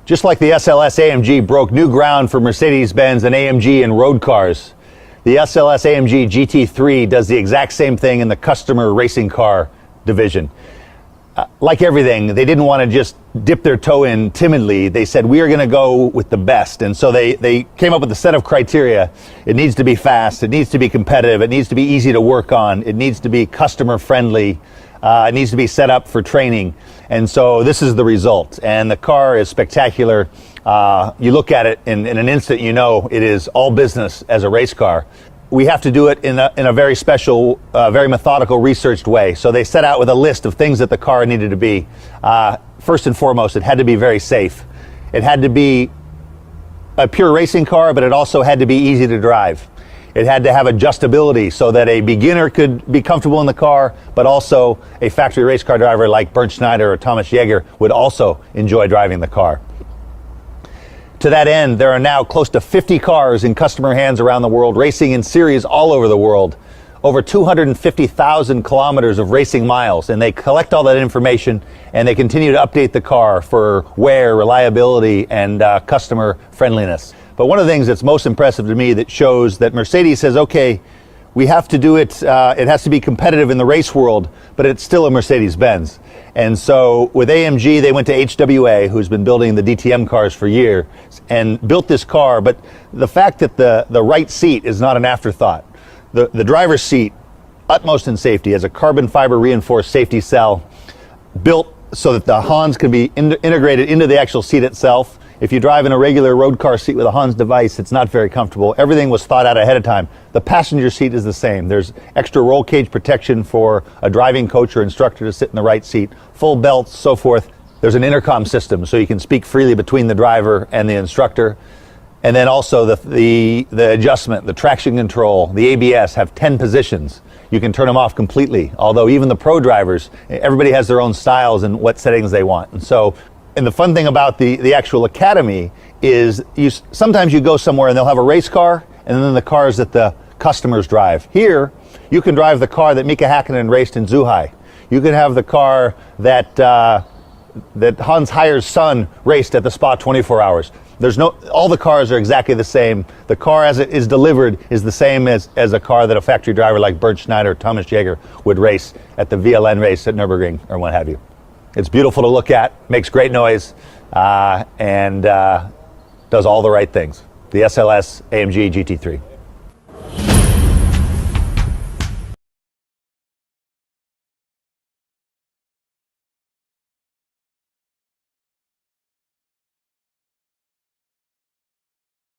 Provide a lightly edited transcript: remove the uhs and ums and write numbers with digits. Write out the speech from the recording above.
Just like the SLS AMG broke new ground for Mercedes-Benz and AMG in road cars, the SLS AMG GT3 does the exact same thing in the customer racing car division. Like everything, they didn't want to just dip their toe in timidly. They said, we are going to go with the best. And so they came up with a set of criteria. It needs to be fast. It needs to be competitive. It needs to be easy to work on. It needs to be customer friendly. It needs to be set up for training. And so this is the result. And the car is spectacular. You look at it in an instant, you know it is all business as a race car. We have to do it in a very special, very methodical, researched way. So they set out with a list of things that the car needed to be. First and foremost, it had to be very safe. It had to be a pure racing car, but it also had to be easy to drive. It had to have adjustability so that a beginner could be comfortable in the car, but also a factory race car driver like Bernd Schneider or Thomas Jäger would also enjoy driving the car. To that end, there are now close to 50 cars in customer hands around the world, racing in series all over the world. Over 250,000 kilometers of racing miles, and they collect all that information and they continue to update the car for wear, reliability, and customer friendliness. But one of the things that's most impressive to me that shows that Mercedes says, okay, we have to do it, it has to be competitive in the race world, but it's still a Mercedes-Benz. And so with AMG, they went to HWA, who's been building the DTM cars for years, and built this car. But the fact that the right seat is not an afterthought. The driver's seat, utmost in safety, has a carbon fiber reinforced safety cell built so that the Hans can be integrated into the actual seat itself. If you drive in a regular road car seat with a Hans device, it's not very comfortable. Everything was thought out ahead of time. The passenger seat is the same. There's extra roll cage protection for a driving coach or instructor to sit in the right seat, full belts, so forth. There's an intercom system so you can speak freely between the driver and the instructor. And then also the adjustment, the traction control, the ABS have 10 positions. You can turn them off completely. Although even the pro drivers, everybody has their own styles and what settings they want. And the fun thing about the actual academy is sometimes you go somewhere and they'll have a race car and then the cars that the customers drive. Here, you can drive the car that Mika Häkkinen raced in Zhuhai. You can have the car that Hans Heyer's son raced at the Spa 24 Hours. All the cars are exactly the same. The car as it is delivered is the same as a car that a factory driver like Bernd Schneider or Thomas Jäger would race at the VLN race at Nürburgring or what have you. It's beautiful to look at, makes great noise, and does all the right things. The SLS AMG GT3.